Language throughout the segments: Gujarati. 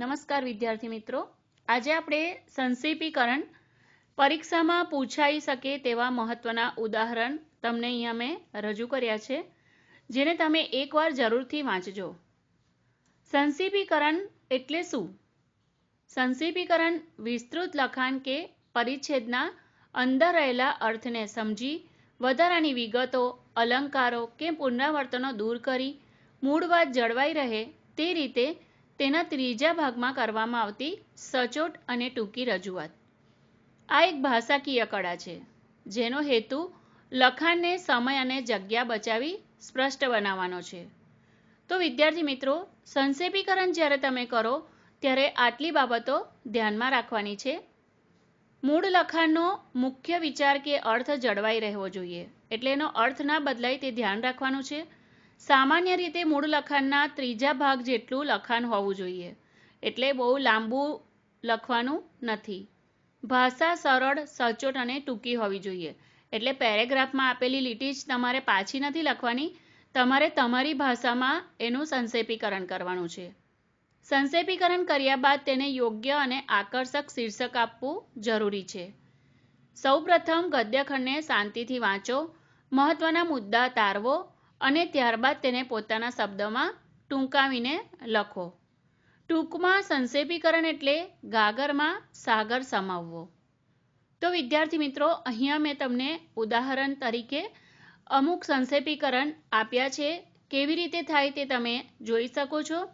નમસ્કાર વિદ્યાર્થી મિત્રો, આજે આપણે સંક્ષેપીકરણ પરીક્ષામાં પૂછાઈ શકે તેવા મહત્વના ઉદાહરણ તમને અહીંયા મેં રજૂ કર્યા છે, જેને તમે એકવાર જરૂરથી વાંચજો. સંક્ષેપીકરણ એટલે શું? સંક્ષેપીકરણ વિસ્તૃત લખાણ કે પરિચ્છેદના અંદર રહેલા અર્થને સમજી વધારાની વિગતો, અલંકારો કે પુનરાવર્તનો દૂર કરી મૂળ વાત જળવાઈ રહે તે રીતે તેના ત્રીજા ભાગમાં કરવામાં આવતી સચોટ અને ટૂંકી રજૂઆત. આ એક ભાષાકીય કળા છે, જેનો હેતુ લખાણને સમય અને જગ્યા બચાવી સ્પષ્ટ બનાવવાનો છે. તો વિદ્યાર્થી મિત્રો, સંક્ષેપીકરણ જ્યારે તમે કરો ત્યારે આટલી બાબતો ધ્યાનમાં રાખવાની છે. મૂળ લખાણનો મુખ્ય વિચાર કે અર્થ જળવાઈ રહેવો જોઈએ, એટલે એનો અર્થ ના બદલાય તે ધ્યાન રાખવાનું છે. સામાન્ય રીતે મૂળ લખાણના ત્રીજા ભાગ જેટલું લખાણ હોવું જોઈએ, એટલે બહુ લાંબુ લખવાનું નથી. ભાષા સરળ, સચોટ અને ટૂંકી હોવી જોઈએ, એટલે પેરેગ્રાફમાં આપેલી લીટી જ તમારે પાછી નથી લખવાની, તમારે તમારી ભાષામાં એનું સંક્ષેપીકરણ કરવાનું છે. સંક્ષેપીકરણ કર્યા બાદ તેને યોગ્ય અને આકર્ષક શીર્ષક આપવું જરૂરી છે. સૌપ્રથમ ગદ્યખંડને શાંતિથી વાંચો, મહત્વના મુદ્દા તારવો અને ત્યારબાદ તેને પોતાના શબ્દોમાં ટૂંકાવીને લખો. ટૂંકમાં સંક્ષેપીકરણ એટલે ગાગરમાં સાગર સમાવવો. તો વિદ્યાર્થી મિત્રો, અહીંયા મેં તમને ઉદાહરણ તરીકે અમુક સંક્ષેપીકરણ આપ્યા છે. કેવી રીતે થાય તે તમે જોઈ શકો છો.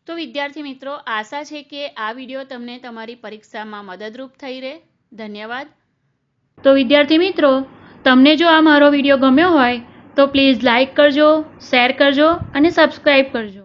તો વિદ્યાર્થી મિત્રો, આશા છે કે આ વિડીયો તમને તમારી પરીક્ષામાં મદદરૂપ થઈ રહે. ધન્યવાદ. તો વિદ્યાર્થી મિત્રો, તમને જો આ મારો વિડીયો ગમ્યો હોય તો પ્લીઝ લાઈક કરજો, શેર કરજો અને સબસ્ક્રાઈબ કરજો.